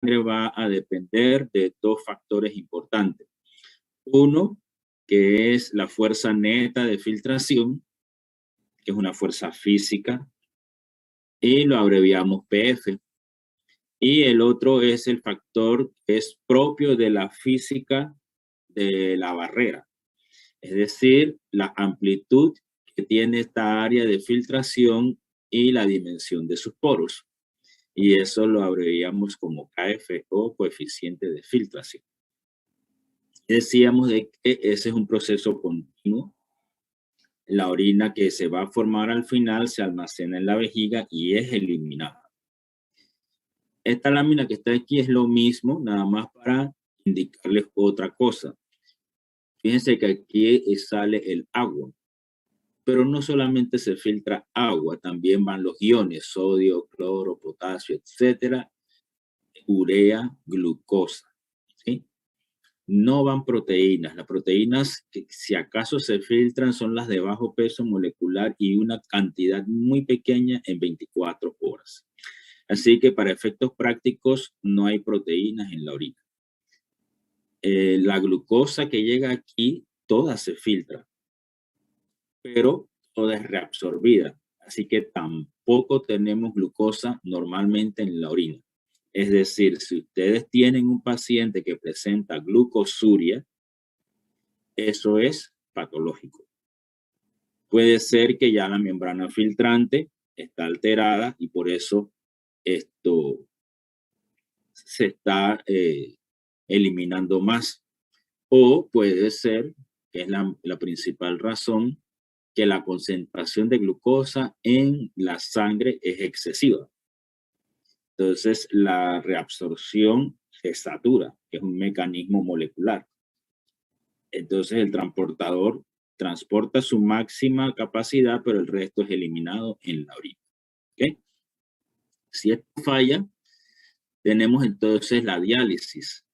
sangre va a depender de dos factores importantes. Uno, que es la fuerza neta de filtración, que es una fuerza física, y lo abreviamos PF. Y el otro es el factor que es propio de la física de la barrera, es decir, la amplitud que tiene esta área de filtración y la dimensión de sus poros. Y eso lo abreviamos como KF o coeficiente de filtración. Decíamos de que ese es un proceso continuo. La orina que se va a formar al final se almacena en la vejiga y es eliminada. Esta lámina que está aquí es lo mismo, nada más para indicarles otra cosa. Fíjense que aquí sale el agua, pero no solamente se filtra agua, también van los iones, sodio, cloro, potasio, etcétera, urea, glucosa, ¿sí? No van proteínas. Las proteínas que si acaso se filtran son las de bajo peso molecular y una cantidad muy pequeña en 24 horas. Así que para efectos prácticos no hay proteínas en la orina. La glucosa que llega aquí, toda se filtra, pero toda es reabsorbida. Así que tampoco tenemos glucosa normalmente en la orina. Es decir, si ustedes tienen un paciente que presenta glucosuria, eso es patológico. Puede ser que ya la membrana filtrante está alterada y por eso esto se está eliminando más. O puede ser, que es la principal razón, que la concentración de glucosa en la sangre es excesiva. Entonces, la reabsorción se satura, que es un mecanismo molecular. Entonces, el transportador transporta su máxima capacidad, pero el resto es eliminado en la orina. ¿Okay? Si esto falla, tenemos entonces la diálisis,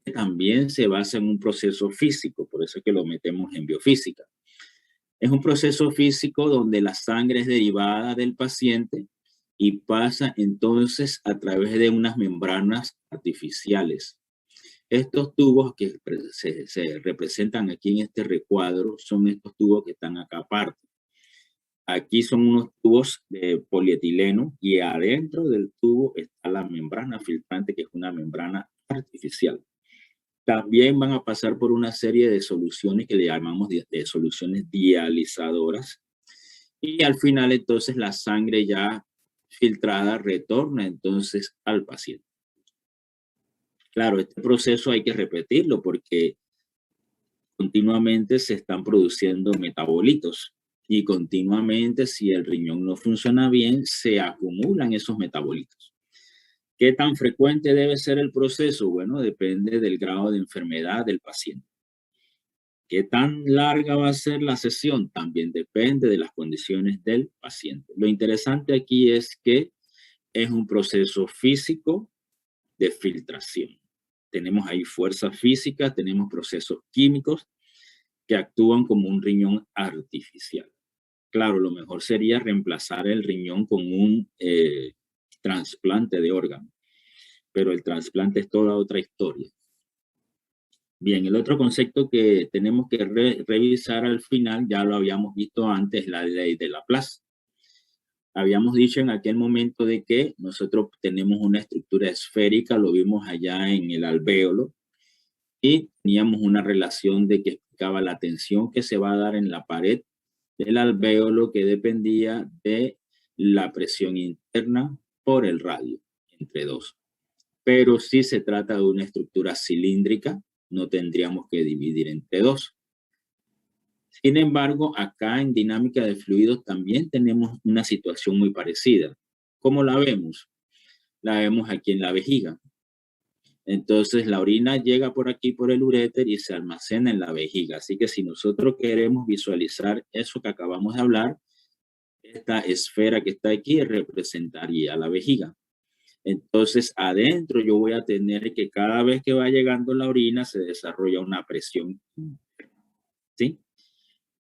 que también se basa en un proceso físico, por eso es que lo metemos en biofísica. Es un proceso físico donde la sangre es derivada del paciente y pasa entonces a través de unas membranas artificiales. Estos tubos que se representan aquí en este recuadro son estos tubos que están acá aparte. Aquí son unos tubos de polietileno y adentro del tubo está la membrana filtrante, que es una membrana artificial. También van a pasar por una serie de soluciones que le llamamos de soluciones dializadoras. Y al final entonces la sangre ya filtrada retorna entonces al paciente. Claro, este proceso hay que repetirlo porque continuamente se están produciendo metabolitos y continuamente si el riñón no funciona bien se acumulan esos metabolitos. ¿Qué tan frecuente debe ser el proceso? Bueno, depende del grado de enfermedad del paciente. ¿Qué tan larga va a ser la sesión? También depende de las condiciones del paciente. Lo interesante aquí es que es un proceso físico de filtración. Tenemos ahí fuerza física, tenemos procesos químicos que actúan como un riñón artificial. Claro, lo mejor sería reemplazar el riñón con un trasplante de órgano, pero el trasplante es toda otra historia. Bien, el otro concepto que tenemos que revisar al final, ya lo habíamos visto antes, la ley de Laplace. Habíamos dicho en aquel momento de que nosotros tenemos una estructura esférica, lo vimos allá en el alvéolo, y teníamos una relación de que explicaba la tensión que se va a dar en la pared del alvéolo que dependía de la presión interna por el radio, entre dos. Pero si se trata de una estructura cilíndrica, no tendríamos que dividir entre dos. Sin embargo, acá en dinámica de fluidos también tenemos una situación muy parecida. ¿Cómo la vemos? La vemos aquí en la vejiga. Entonces la orina llega por aquí por el uréter y se almacena en la vejiga. Así que si nosotros queremos visualizar eso que acabamos de hablar, esta esfera que está aquí representaría la vejiga. Entonces adentro yo voy a tener que cada vez que va llegando la orina se desarrolla una presión, ¿sí?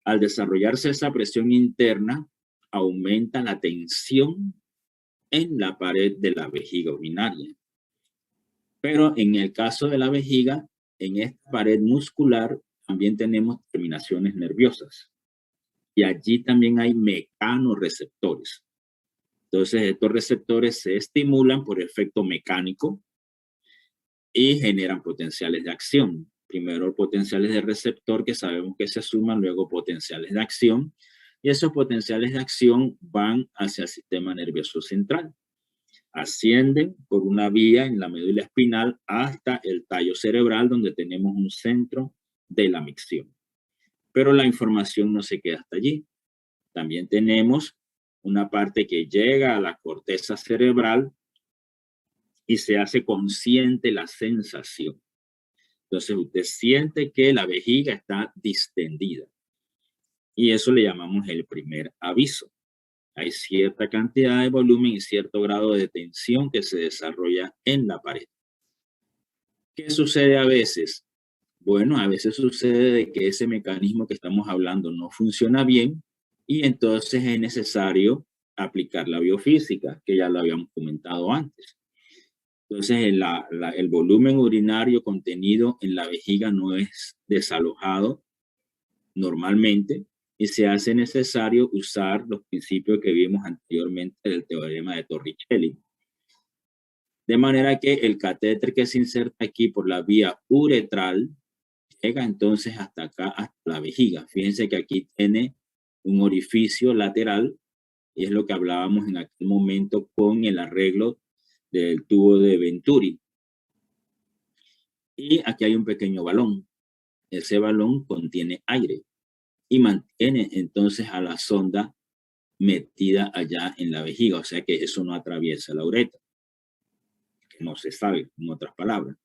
Al desarrollarse esa presión interna, aumenta la tensión en la pared de la vejiga urinaria. Pero en el caso de la vejiga, en esta pared muscular también tenemos terminaciones nerviosas. Y allí también hay mecanorreceptores. Entonces, estos receptores se estimulan por efecto mecánico y generan potenciales de acción. Primero potenciales de receptor que sabemos que se suman, luego potenciales de acción. Y esos potenciales de acción van hacia el sistema nervioso central. Ascienden por una vía en la médula espinal hasta el tallo cerebral, donde tenemos un centro de la micción. Pero la información no se queda hasta allí. También tenemos una parte que llega a la corteza cerebral y se hace consciente la sensación. Entonces usted siente que la vejiga está distendida y eso le llamamos el primer aviso. Hay cierta cantidad de volumen y cierto grado de tensión que se desarrolla en la pared. ¿Qué sucede a veces? Bueno, a veces sucede de que ese mecanismo que estamos hablando no funciona bien y entonces es necesario aplicar la biofísica, que ya lo habíamos comentado antes. Entonces, el volumen urinario contenido en la vejiga no es desalojado normalmente y se hace necesario usar los principios que vimos anteriormente del teorema de Torricelli. De manera que el catéter que se inserta aquí por la vía uretral llega entonces hasta acá, hasta la vejiga. Fíjense que aquí tiene un orificio lateral y es lo que hablábamos en aquel momento con el arreglo del tubo de Venturi. Y aquí hay un pequeño balón. Ese balón contiene aire y mantiene entonces a la sonda metida allá en la vejiga, o sea que eso no atraviesa la uretra, que no se sabe, en otras palabras.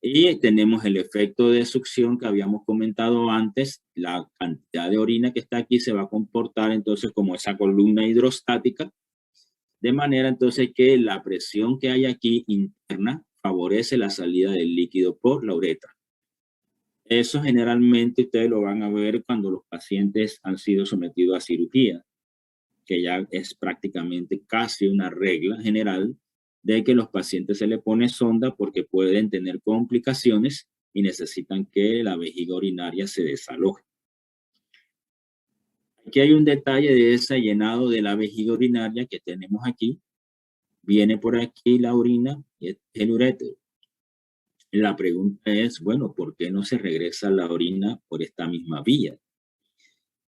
Y tenemos el efecto de succión que habíamos comentado antes. La cantidad de orina que está aquí se va a comportar entonces como esa columna hidrostática, de manera entonces que la presión que hay aquí interna favorece la salida del líquido por la uretra. Eso generalmente ustedes lo van a ver cuando los pacientes han sido sometidos a cirugía, que ya es prácticamente casi una regla general de que los pacientes se le pone sonda porque pueden tener complicaciones y necesitan que la vejiga urinaria se desaloje. Aquí hay un detalle de ese llenado de la vejiga urinaria que tenemos aquí. Viene por aquí la orina y es el uréter. La pregunta es, bueno, ¿por qué no se regresa la orina por esta misma vía?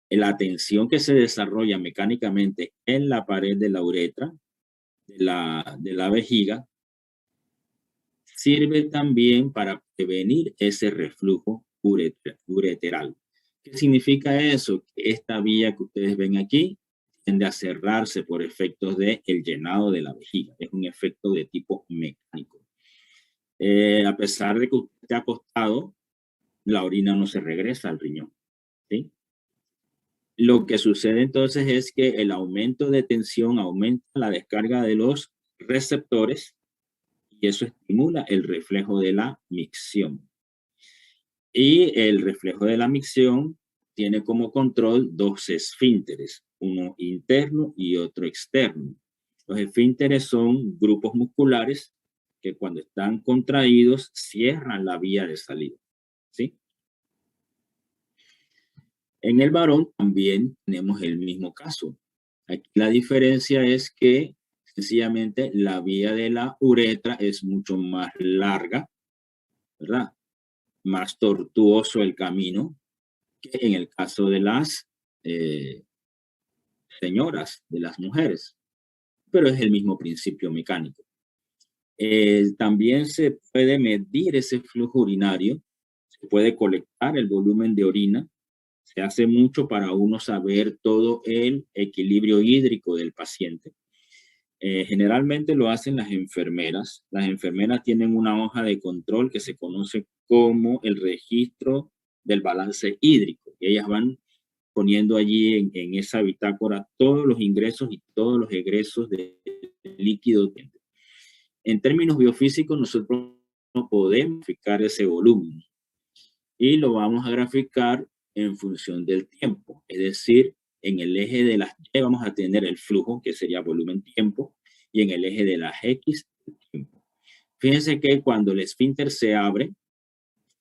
La tensión que se desarrolla mecánicamente en la pared de la uretra, de la vejiga, sirve también para prevenir ese reflujo ureteral. ¿Qué significa eso? Que esta vía que ustedes ven aquí tiende a cerrarse por efectos del llenado de la vejiga. Es un efecto de tipo mecánico. A pesar de que usted esté acostado, la orina no se regresa al riñón, ¿sí? Lo que sucede entonces es que el aumento de tensión aumenta la descarga de los receptores y eso estimula el reflejo de la micción. Y el reflejo de la micción tiene como control dos esfínteres, uno interno y otro externo. Los esfínteres son grupos musculares que cuando están contraídos cierran la vía de salida, ¿sí? En el varón también tenemos el mismo caso. Aquí la diferencia es que sencillamente la vía de la uretra es mucho más larga, ¿verdad? Más tortuoso el camino que en el caso de las señoras, de las mujeres, pero es el mismo principio mecánico. También se puede medir ese flujo urinario, se puede colectar el volumen de orina, se hace mucho para uno saber todo el equilibrio hídrico del paciente. Generalmente lo hacen las enfermeras. Las enfermeras tienen una hoja de control que se conoce como el registro del balance hídrico. Y ellas van poniendo allí en esa bitácora todos los ingresos y todos los egresos de líquido. En términos biofísicos, nosotros no podemos graficar ese volumen y lo vamos a graficar en función del tiempo. Es decir, en el eje de las Y vamos a tener el flujo, que sería volumen-tiempo, y en el eje de las X, el tiempo. Fíjense que cuando el esfínter se abre,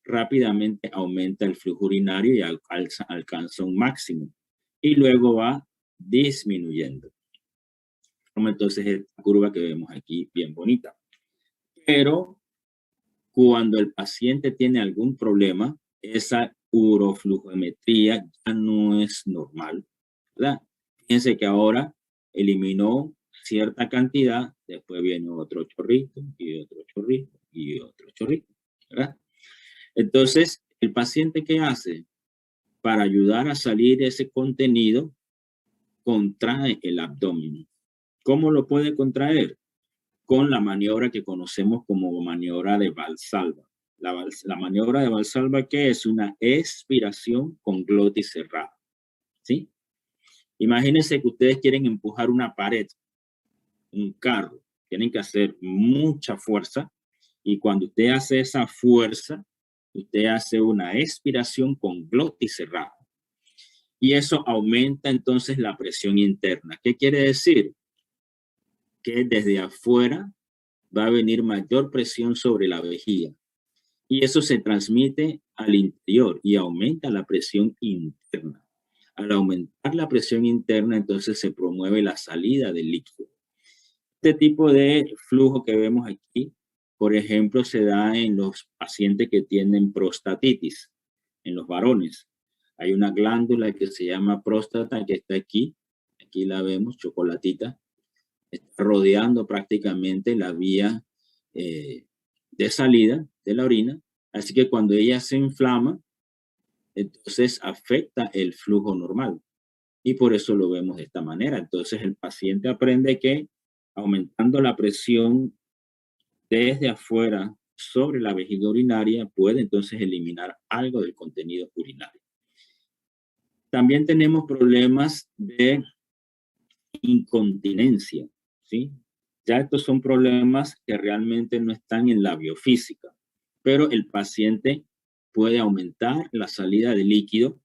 rápidamente aumenta el flujo urinario y alcanza un máximo. Y luego va disminuyendo. Como entonces esta curva que vemos aquí, bien bonita. Pero cuando el paciente tiene algún problema, esa uroflujometría ya no es normal, ¿verdad? Fíjense que ahora eliminó cierta cantidad, después viene otro chorrito y otro chorrito y otro chorrito, ¿verdad? Entonces, el paciente, ¿qué hace? Para ayudar a salir ese contenido, contrae el abdomen. ¿Cómo lo puede contraer? Con la maniobra que conocemos como maniobra de Valsalva. La maniobra de Valsalva, ¿qué es? Una expiración con glotis cerrada, ¿sí? Imagínense que ustedes quieren empujar una pared, un carro, tienen que hacer mucha fuerza y cuando usted hace esa fuerza, usted hace una expiración con glotis cerrada y eso aumenta entonces la presión interna. ¿Qué quiere decir? Que desde afuera va a venir mayor presión sobre la vejiga y eso se transmite al interior y aumenta la presión interna. Al aumentar la presión interna, entonces se promueve la salida del líquido. Este tipo de flujo que vemos aquí, por ejemplo, se da en los pacientes que tienen prostatitis, en los varones. Hay una glándula que se llama próstata que está aquí la vemos, chocolatita, está rodeando prácticamente la vía de salida de la orina, así que cuando ella se inflama, entonces afecta el flujo normal y por eso lo vemos de esta manera. Entonces el paciente aprende que aumentando la presión desde afuera sobre la vejiga urinaria puede entonces eliminar algo del contenido urinario. También tenemos problemas de incontinencia, ¿sí? Ya estos son problemas que realmente no están en la biofísica, pero el paciente puede aumentar la salida de líquido,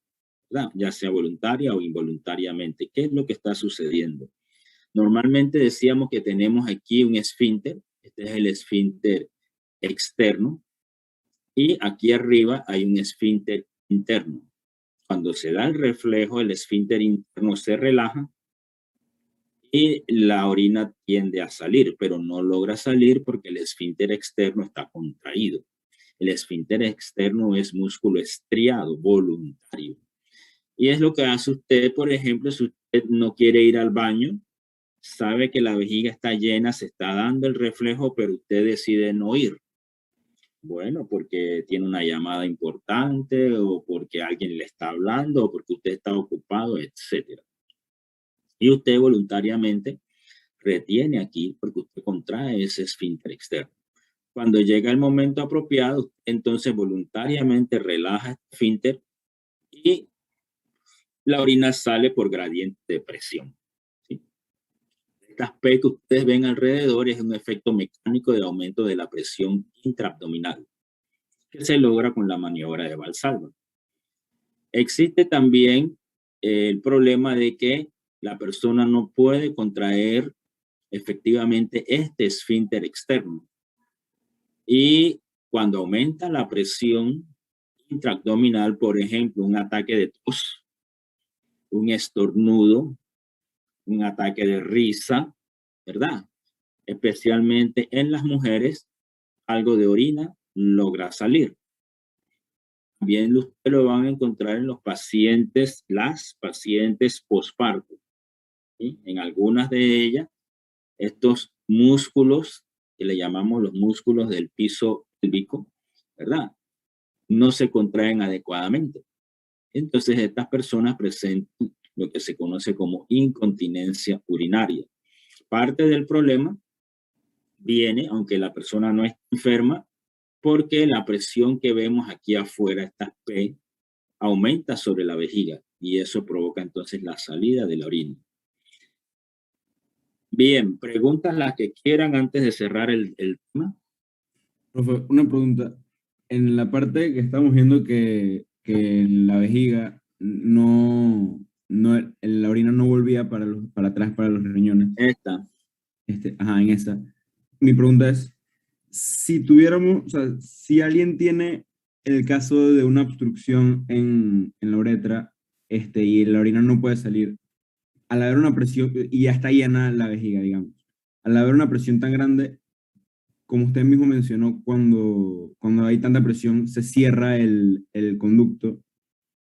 ¿verdad? Ya sea voluntaria o involuntariamente. ¿Qué es lo que está sucediendo? Normalmente decíamos que tenemos aquí un esfínter, este es el esfínter externo, y aquí arriba hay un esfínter interno. Cuando se da el reflejo, el esfínter interno se relaja y la orina tiende a salir, pero no logra salir porque el esfínter externo está contraído. El esfínter externo es músculo estriado, voluntario. Y es lo que hace usted, por ejemplo, si usted no quiere ir al baño, sabe que la vejiga está llena, se está dando el reflejo, pero usted decide no ir. Bueno, porque tiene una llamada importante o porque alguien le está hablando o porque usted está ocupado, etc. Y usted voluntariamente retiene aquí porque usted contrae ese esfínter externo. Cuando llega el momento apropiado, entonces voluntariamente relaja el esfínter y la orina sale por gradiente de presión. ¿Sí? Estas P que ustedes ven alrededor es un efecto mecánico de aumento de la presión intraabdominal que se logra con la maniobra de Valsalva. Existe también el problema de que la persona no puede contraer efectivamente este esfínter externo. Y cuando aumenta la presión intraabdominal, por ejemplo, un ataque de tos, un estornudo, un ataque de risa, ¿verdad? Especialmente en las mujeres, algo de orina logra salir. También ustedes lo van a encontrar en los pacientes, las pacientes posparto. ¿Sí? En algunas de ellas, estos músculos, que le llamamos los músculos del piso pélvico, ¿verdad? No se contraen adecuadamente. Entonces, estas personas presentan lo que se conoce como incontinencia urinaria. Parte del problema viene, aunque la persona no es enferma, porque la presión que vemos aquí afuera, esta P, aumenta sobre la vejiga y eso provoca entonces la salida de la orina. Bien, preguntas las que quieran antes de cerrar el tema. Profe, una pregunta. En la parte que estamos viendo que la vejiga la orina no volvía para atrás para los riñones. Esta. Ajá, en esa. Mi pregunta es, si tuviéramos, o sea, si alguien tiene el caso de una obstrucción en la uretra, y la orina no puede salir, al haber una presión, y ya está llena la vejiga, digamos, al haber una presión tan grande, como usted mismo mencionó, cuando hay tanta presión, se cierra el conducto.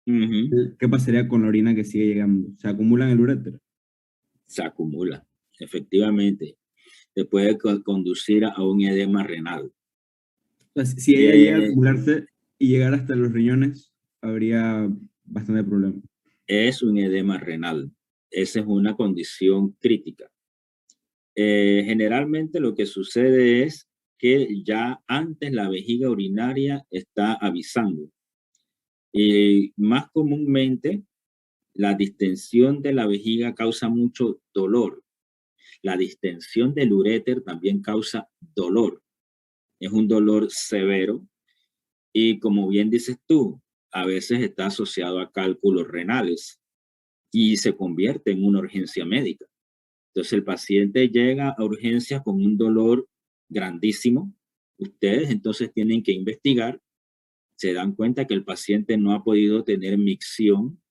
Ujú. ¿Qué pasaría con la orina que sigue llegando? ¿Se acumula en el uréter? Se acumula, efectivamente. Te puede conducir a un edema renal. O sea, si ella llega a Eh, acumularse y llegar hasta los riñones, habría bastante problema. es un edema renal. Esa es una condición crítica. Generalmente lo que sucede es que ya antes la vejiga urinaria está avisando. Y más comúnmente, la distensión de la vejiga causa mucho dolor. La distensión del uréter también causa dolor. Es un dolor severo y como bien dices tú, a veces está asociado a cálculos renales y se convierte en una urgencia médica. Entonces el paciente llega a urgencias con un dolor grandísimo. Ustedes entonces tienen que investigar, se dan cuenta que el paciente no ha podido tener micción.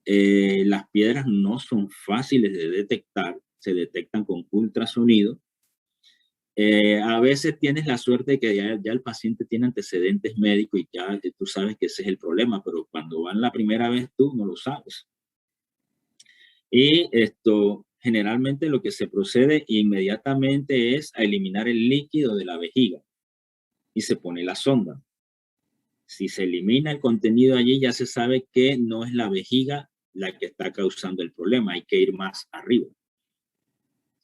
Las piedras no son fáciles de detectar, se detectan con ultrasonido. A veces tienes la suerte de que ya el paciente tiene antecedentes médicos y ya tú sabes que ese es el problema, pero cuando van la primera vez tú no lo sabes. Y esto, generalmente lo que se procede inmediatamente es a eliminar el líquido de la vejiga y se pone la sonda. Si se elimina el contenido allí, ya se sabe que no es la vejiga la que está causando el problema, hay que ir más arriba.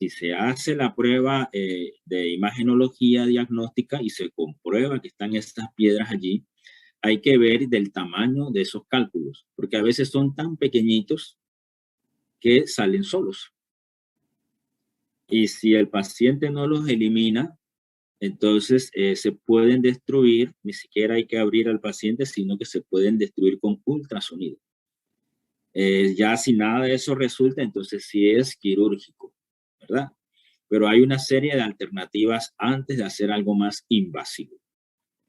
Si se hace la prueba de imagenología diagnóstica y se comprueba que están estas piedras allí, hay que ver del tamaño de esos cálculos, porque a veces son tan pequeñitos que salen solos. Y si el paciente no los elimina, entonces se pueden destruir, ni siquiera hay que abrir al paciente, sino que se pueden destruir con ultrasonido. Ya si nada de eso resulta, entonces sí es quirúrgico, ¿verdad? Pero hay una serie de alternativas antes de hacer algo más invasivo.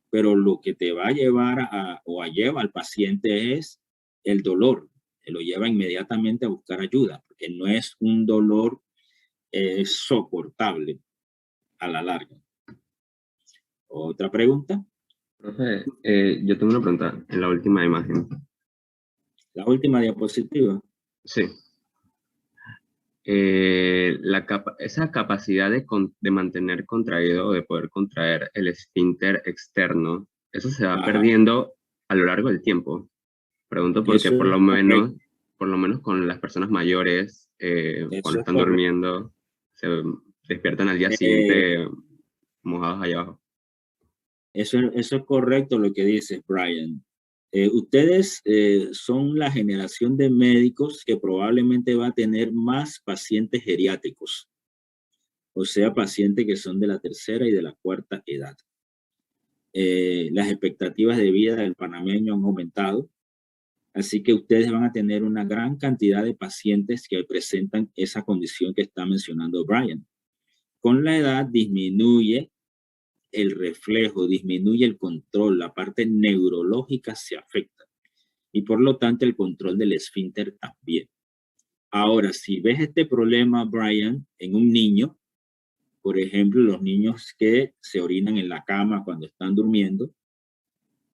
Pero lo que te va a llevar o lleva al paciente es el dolor, te lo lleva inmediatamente a buscar ayuda, porque no es un dolor soportable a la larga. ¿Otra pregunta? Profe, yo tengo una pregunta en la última imagen. La última diapositiva. Sí. Esa capacidad de mantener contraído o de poder contraer el esfínter externo, eso se va Ajá. perdiendo a lo largo del tiempo. Pregunto porque Eso es correcto. por lo menos con las personas mayores, Eso cuando es están correcto. durmiendo, se despiertan al día Eh, siguiente mojados allá abajo. eso es correcto lo que dices, Brian. Ustedes son la generación de médicos que probablemente va a tener más pacientes geriátricos, o sea, pacientes que son de la tercera y de la cuarta edad. Las expectativas de vida del panameño han aumentado, así que ustedes van a tener una gran cantidad de pacientes que presentan esa condición que está mencionando Brian. Con la edad disminuye el reflejo, disminuye el control, la parte neurológica se afecta y por lo tanto el control del esfínter también. Ahora, si ves este problema, Brian, en un niño, por ejemplo, los niños que se orinan en la cama cuando están durmiendo,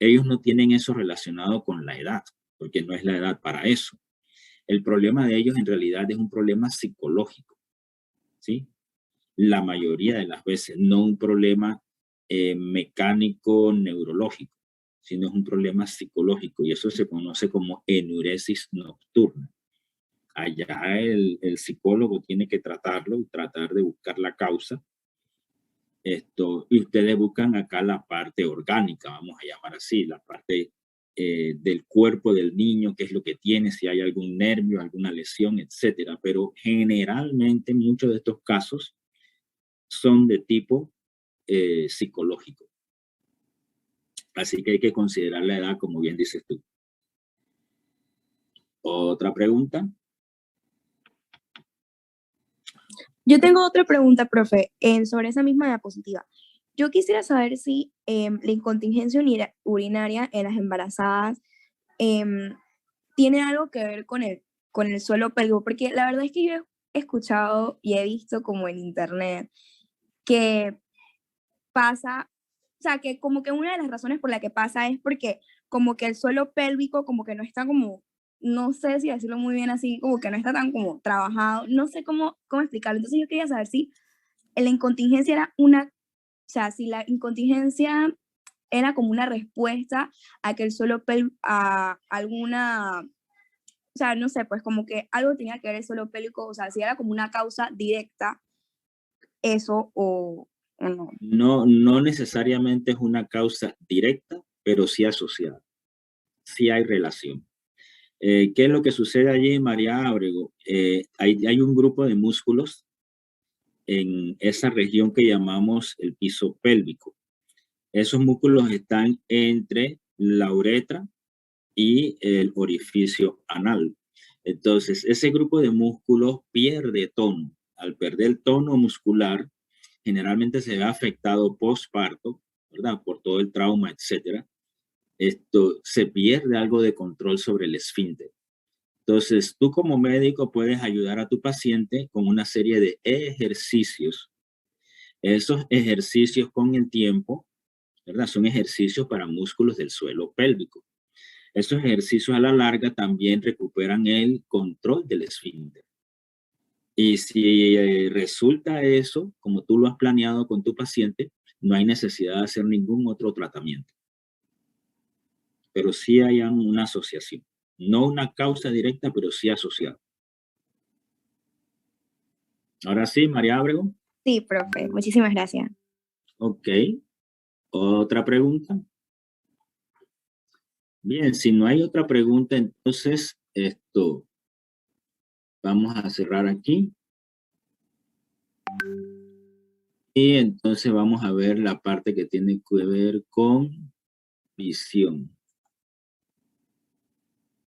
ellos no tienen eso relacionado con la edad, porque no es la edad para eso. El problema de ellos en realidad es un problema psicológico, ¿sí? La mayoría de las veces, no un problema mecánico neurológico, sino es un problema psicológico y eso se conoce como enuresis nocturna. Allá el psicólogo tiene que tratarlo y tratar de buscar la causa. Y ustedes buscan acá la parte orgánica, vamos a llamar así, la parte del cuerpo del niño, qué es lo que tiene, si hay algún nervio, alguna lesión, etcétera. Pero generalmente muchos de estos casos son de tipo psicológico. Así que hay que considerar la edad, como bien dices tú. ¿Otra pregunta? Yo tengo otra pregunta, profe, sobre esa misma diapositiva. yo quisiera saber si la incontinencia urinaria en las embarazadas tiene algo que ver con el suelo pélvico, porque la verdad es que yo he escuchado y he visto como en internet que pasa, o sea, que como que una de las razones por la que pasa es porque como que el suelo pélvico como que no está como, no sé si decirlo muy bien así, como que no está tan como trabajado, no sé cómo explicarlo. Entonces yo quería saber si la incontinencia era o sea, si la incontinencia era como una respuesta a que el suelo pélvico, a alguna, o sea, no sé, pues como que algo tenía que ver el suelo pélvico, o sea, si era como una causa directa, eso o no. No, no necesariamente es una causa directa, pero sí asociada. Sí hay relación. ¿Qué es lo que sucede allí, María Ábrego? Hay un grupo de músculos en esa región que llamamos el piso pélvico. Esos músculos están entre la uretra y el orificio anal. Entonces, ese grupo de músculos pierde tono. Al perder el tono muscular, generalmente se ve afectado postparto, ¿verdad? Por todo el trauma, etcétera. Esto se pierde algo de control sobre el esfínter. Entonces, tú como médico puedes ayudar a tu paciente con una serie de ejercicios. Esos ejercicios con el tiempo, ¿verdad? Son ejercicios para músculos del suelo pélvico. Esos ejercicios a la larga también recuperan el control del esfínter. Y si resulta eso, como tú lo has planeado con tu paciente, no hay necesidad de hacer ningún otro tratamiento. Pero sí hay una asociación. No una causa directa, pero sí asociada. Ahora sí, María Ábrego. Sí, profe, muchísimas gracias. Ok. ¿Otra pregunta? Bien, si no hay otra pregunta, entonces vamos a cerrar aquí. Y entonces vamos a ver la parte que tiene que ver con visión.